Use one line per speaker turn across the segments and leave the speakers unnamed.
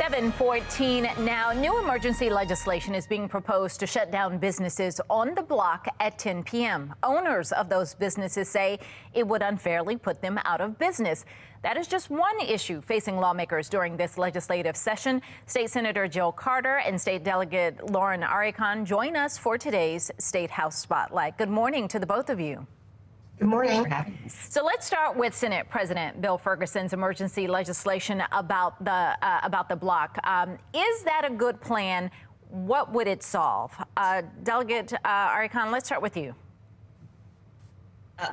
7:14 now. New emergency legislation is being proposed to shut down businesses on the block at 10 p.m. Owners of those businesses say it would unfairly put them out of business. That is just one issue facing lawmakers during this legislative session. State Senator Jill Carter and State Delegate Lauren Arikan join us for today's Statehouse Spotlight. Good morning to the both of you.
Good morning.
So let's start with Senate President Bill Ferguson's emergency legislation about the block. Is that a good plan? What would it solve? Delegate Arikan, let's start with you.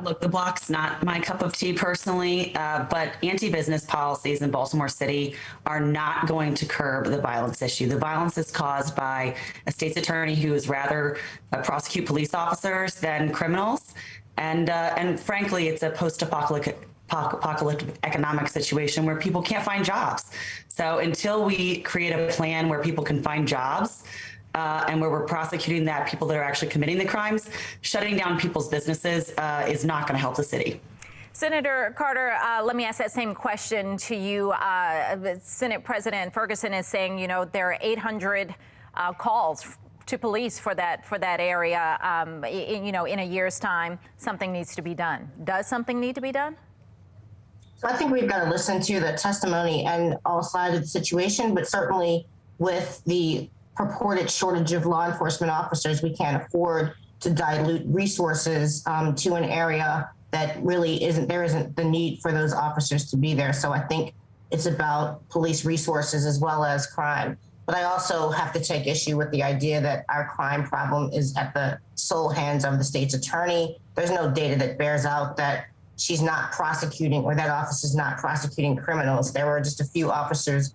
Look, the block's not my cup of tea personally, but anti-business policies in Baltimore City are not going to curb the violence issue. The violence is caused by a state's attorney who is rather prosecute police officers than criminals. And frankly, it's a post-apocalyptic economic situation where people can't find jobs. So until we create a plan where people can find jobs and where we're prosecuting that people that are actually committing the crimes, shutting down people's businesses is not going to help the city.
Senator Carter, let me ask that same question to you. Senate President Ferguson is saying, you know, there are 800 calls to police for that area. In a year's time, something needs to be done. Does something need to be done?
So I think we've got to listen to the testimony and all sides of the situation, but certainly with the purported shortage of law enforcement officers, we can't afford to dilute resources to an area that really isn't the need for those officers to be there. So I think it's about police resources as well as crime. But I also have to take issue with the idea that our crime problem is at the sole hands of the state's attorney. There's no data that bears out that she's not prosecuting or that office is not prosecuting criminals. There were just a few officers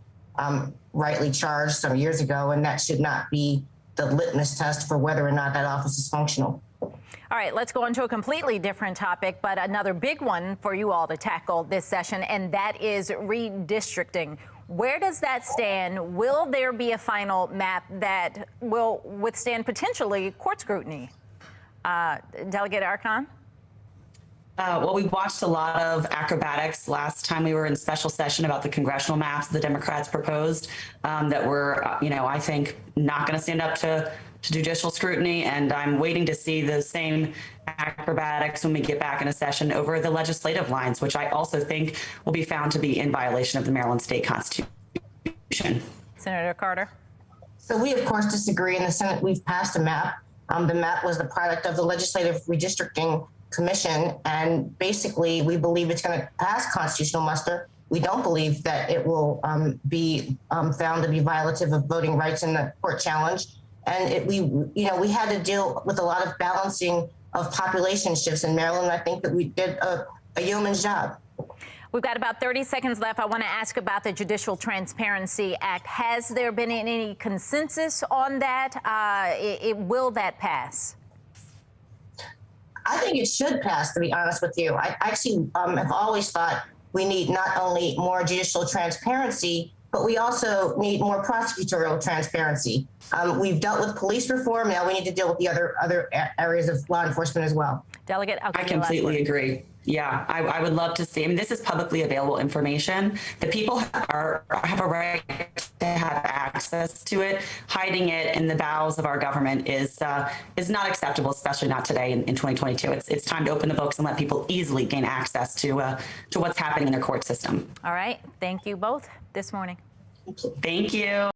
rightly charged some years ago, and that should not be the litmus test for whether or not that office is functional.
All right, let's go on to a completely different topic, but another big one for you all to tackle this session, and that is redistricting. Where does that stand? Will there be a final map that will withstand potentially court scrutiny? Delegate Arikan?
Well, we watched a lot of acrobatics last time we were in special session about the congressional maps the Democrats proposed that were, I think not going to stand up to judicial scrutiny. And I'm waiting to see the same acrobatics when we get back in a session over the legislative lines, which I also think will be found to be in violation of the Maryland state constitution.
Senator Carter.
So we, of course, disagree. In the Senate, we've passed a map. The map was the product of the Legislative Redistricting Commission, and basically we believe it's going to pass constitutional muster. We don't believe that it will be found to be violative of voting rights in the court challenge. And we had to deal with a lot of balancing of population shifts in Maryland. I think that we did a yeoman's job.
We've got about 30 seconds left. I want to ask about the Judicial Transparency Act. Has there been any consensus on that? Will that pass?
I think it should pass, to be honest with you. I actually have always thought we need not only more judicial transparency, but we also need more prosecutorial transparency. We've dealt with police reform. Now we need to deal with the other areas of law enforcement as well.
Delegate,
I completely agree. Yeah, I would love to see. I mean, this is publicly available information. The people have a right to have access to it. Hiding it in the bowels of our government is not acceptable, especially not today in 2022. It's time to open the books and let people easily gain access to what's happening in their court system.
All right. Thank you both this morning.
Thank you.